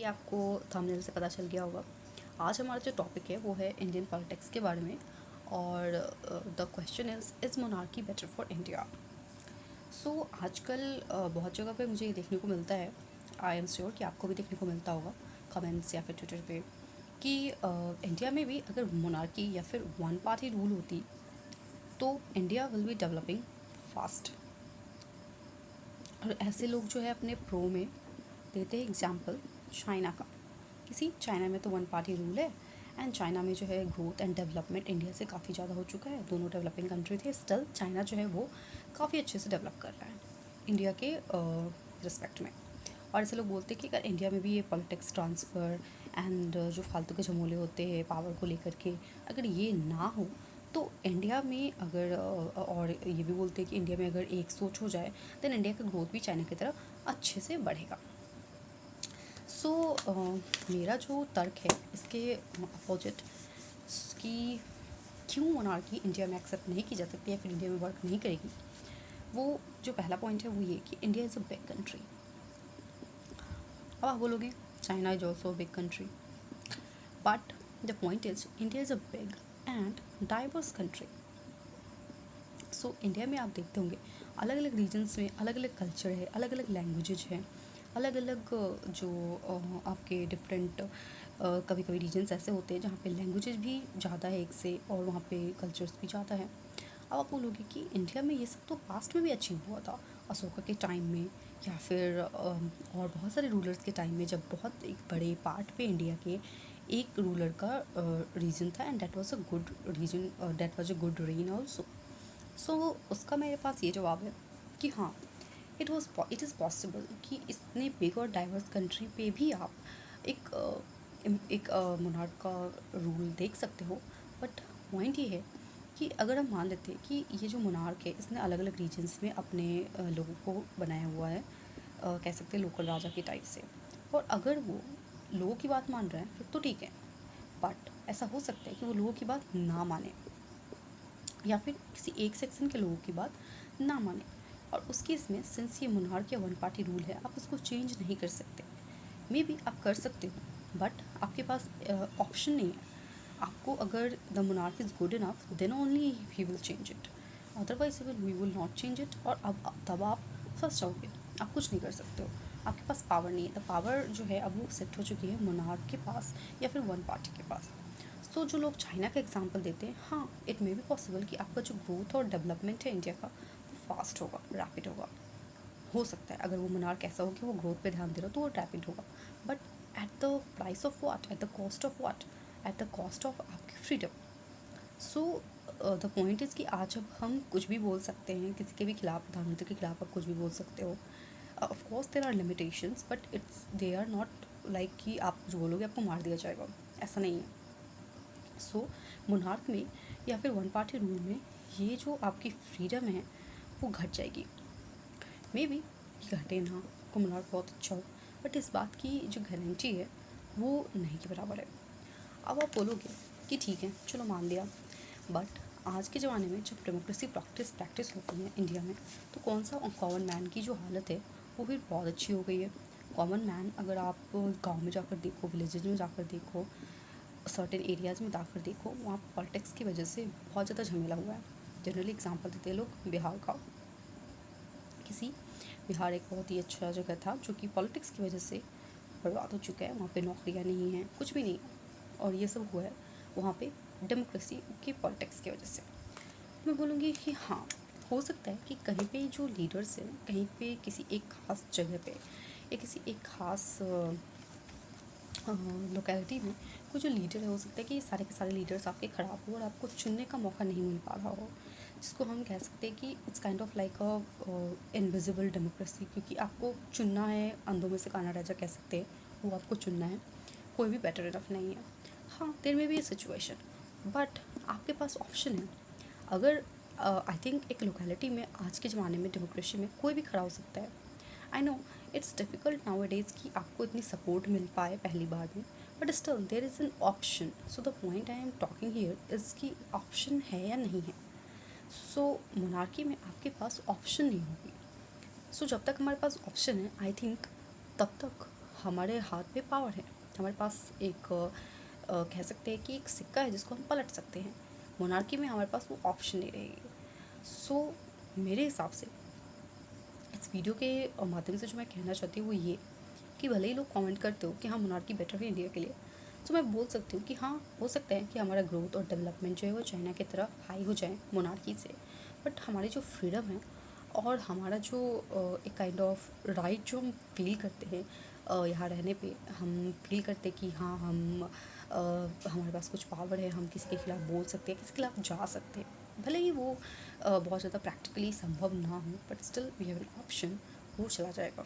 आपको थंबनेल से पता चल गया होगा। आज हमारा जो टॉपिक है वो है इंडियन पॉलिटिक्स के बारे में। और the question is monarchy better for India. So आजकल बहुत जगह पे मुझे ये देखने को मिलता है, आई एम श्योर कि आपको भी देखने को मिलता होगा कमेंट्स या फिर ट्विटर पे, कि इंडिया में भी अगर मोनार्की या फिर वन पार्टी रूल होती तो India will be developing fast. और ऐसे लोग जो है अपने प्रो में देते हैं एग्जाम्पल चाइना का। किसी चाइना में तो वन पार्टी रूल है एंड चाइना में जो है ग्रोथ एंड डेवलपमेंट इंडिया से काफ़ी ज़्यादा हो चुका है। दोनों डेवलपिंग कंट्री थे, स्टिल चाइना जो है वो काफ़ी अच्छे से डेवलप कर रहा है इंडिया के रिस्पेक्ट में। और ऐसे लोग बोलते हैं कि अगर इंडिया में भी ये पॉलिटिक्स ट्रांसफ़र एंड जो फालतू के झमोले होते हैं पावर को लेकर के, अगर ये ना हो तो इंडिया में अगर और ये भी बोलते हैं कि इंडिया में अगर एक सोच हो जाए देन इंडिया का ग्रोथ भी चाइना की तरह अच्छे से बढ़ेगा। सो मेरा जो तर्क है इसके अपोजिट कि क्यों मोनार्की इंडिया में एक्सेप्ट नहीं की जा सकती या फिर इंडिया में वर्क नहीं करेगी, वो जो पहला पॉइंट है वो ये कि India is a big country. अब आप बोलोगे China is also big country, but the point is India is a big and diverse country. So India में आप देखते होंगे अलग अलग रीजन्स में अलग अलग कल्चर है, अलग अलग लैंग्वेजेज है, अलग अलग जो आपके डिफरेंट कभी कभी रीजन्स ऐसे होते हैं जहाँ पे लैंग्वेजेज भी ज़्यादा है एक से और वहाँ पे कल्चर्स भी ज़्यादा है। अब आप बोलोगे कि इंडिया में ये सब तो पास्ट में भी अचीव हुआ था, अशोका के टाइम में या फिर और बहुत सारे रूलर्स के टाइम में, जब बहुत एक बड़े पार्ट पे इंडिया के एक रूलर का रीजन था and that was a good reason, that was a good reign also. So उसका मेरे पास ये जवाब है कि हाँ, इट इज़ पॉसिबल कि इतने बिग और डाइवर्स कंट्री पे भी आप एक एक मोनार्क का रूल देख सकते हो। बट पॉइंट ये है कि अगर हम मान लेते हैं कि ये जो मोनार्क है इसने अलग अलग रीजन्स में अपने लोगों को बनाया हुआ है, कह सकते हैं लोकल राजा के टाइप से, और अगर वो लोगों की बात मान रहा है फिर तो ठीक है। बट ऐसा हो सकता है कि वो लोगों की बात ना माने या फिर किसी एक सेक्शन के लोगों की बात ना माने, और उस केस में सिंस ये मोनार्क या वन पार्टी रूल है आप उसको चेंज नहीं कर सकते। मे बी आप कर सकते हो बट आपके पास ऑप्शन नहीं है। आपको अगर the monarch is good enough then only he will change it, otherwise we will not change it. और अब तब आप फंस जाओगे, आप कुछ नहीं कर सकते हो, आपके पास पावर नहीं है। द पावर जो है अब वो सेट हो चुकी है मोनार्क के पास या फिर वन पार्टी के पास। सो जो लोग चाइना का एग्जांपल देते हैं, हाँ इट मे बी पॉसिबल कि आपका जो ग्रोथ और डेवलपमेंट है इंडिया का वो फास्ट होगा, रैपिड होगा। हो सकता है अगर वो मोनार्क ऐसा हो कि वो ग्रोथ पे ध्यान दे रहा हो तो वो रैपिड होगा, but at the price of what, at the cost of what, at the cost of आपकी फ्रीडम। सो द पॉइंट इज़ कि आज अब हम कुछ भी बोल सकते हैं, किसी के भी खिलाफ, प्रधानमंत्री के खिलाफ आप कुछ भी बोल सकते हो। Of course there are limitations but it's they are not like कि आप कुछ बोलोगे आपको मार दिया जाएगा, ऐसा नहीं है। सो मोनार्क में या फिर वन पार्टी रूल में ये जो आपकी फ्रीडम है वो घट जाएगी। मे बी घटे ना, आपको मोनार्क बहुत अच्छा हो, बट इस बात की जो गारंटी है वो नहीं के बराबर है। अब आप बोलोगे कि ठीक है चलो मान लिया, बट आज के ज़माने में जब डेमोक्रेसी प्रैक्टिस होती है इंडिया में तो कौन सा कॉमन मैन की जो हालत है वो भी बहुत अच्छी हो गई है। कॉमन मैन अगर आप गांव में जाकर देखो, विलेजेस में जाकर देखो, सर्टेन एरियाज़ में जाकर देखो, वहाँ पॉलिटिक्स की वजह से बहुत ज़्यादा झमेला हुआ है। जनरली एग्जांपल देते हैं लोग बिहार का, किसी बिहार एक बहुत ही अच्छा जगह था जो कि पॉलिटिक्स की वजह से बर्बाद हो चुका है। वहाँ पे नौकरियाँ नहीं हैं, कुछ भी नहीं है, और ये सब हुआ है वहाँ पे डेमोक्रेसी की पॉलिटिक्स की वजह से। मैं बोलूँगी कि हाँ, हो सकता है कि कहीं पे जो लीडर्स हैं, कहीं पे किसी एक ख़ास जगह पे या किसी एक ख़ास लोकेलिटी में कोई जो लीडर है, हो सकता है कि सारे के सारे लीडर्स आपके ख़राब हो और आपको चुनने का मौका नहीं मिल पा रहा हो, जिसको हम कह सकते हैं कि it's kind of like a invisible democracy, क्योंकि आपको चुनना है, अंधों में से काना राजा कह सकते हैं, वो आपको चुनना है, कोई भी बेटर इनफ नहीं है। हाँ देयर में भी सिचुएशन, बट आपके पास ऑप्शन है। अगर आई थिंक एक लोकेलिटी में आज के ज़माने में डेमोक्रेसी में कोई भी खड़ा हो सकता है। I know it's difficult nowadays कि आपको इतनी सपोर्ट मिल पाए पहली बार में, but still there is an option. So the point I am talking here is कि ऑप्शन है या नहीं है। सो मोनार्की में आपके पास ऑप्शन नहीं होगी। सो जब तक हमारे पास ऑप्शन है आई थिंक तब तक हमारे हाथ में पावर है, हमारे पास एक कह सकते हैं कि एक सिक्का है जिसको हम पलट सकते हैं। मोनार्की में हमारे पास वो ऑप्शन नहीं रहेगी। सो मेरे हिसाब से इस वीडियो के माध्यम से जो मैं कहना चाहती हूँ वो ये कि भले ही लोग कमेंट करते हो कि हाँ मोनार्की बेटर है इंडिया के लिए, तो मैं बोल सकती हूँ कि हाँ हो सकता है कि हमारा ग्रोथ और डेवलपमेंट जो है वो चाइना की तरह हाई हो जाए मोनार्की से, बट हमारी जो फ्रीडम है और हमारा जो एक काइंड ऑफ राइट जो हम फील करते हैं यहाँ रहने पे, हम फील करते हैं कि हाँ हम हमारे पास कुछ पावर है, हम किसी के खिलाफ़ बोल सकते हैं, किसी के खिलाफ़ जा सकते हैं, भले ही वो बहुत ज़्यादा प्रैक्टिकली संभव ना हो, but still we have an option, वो चला जाएगा।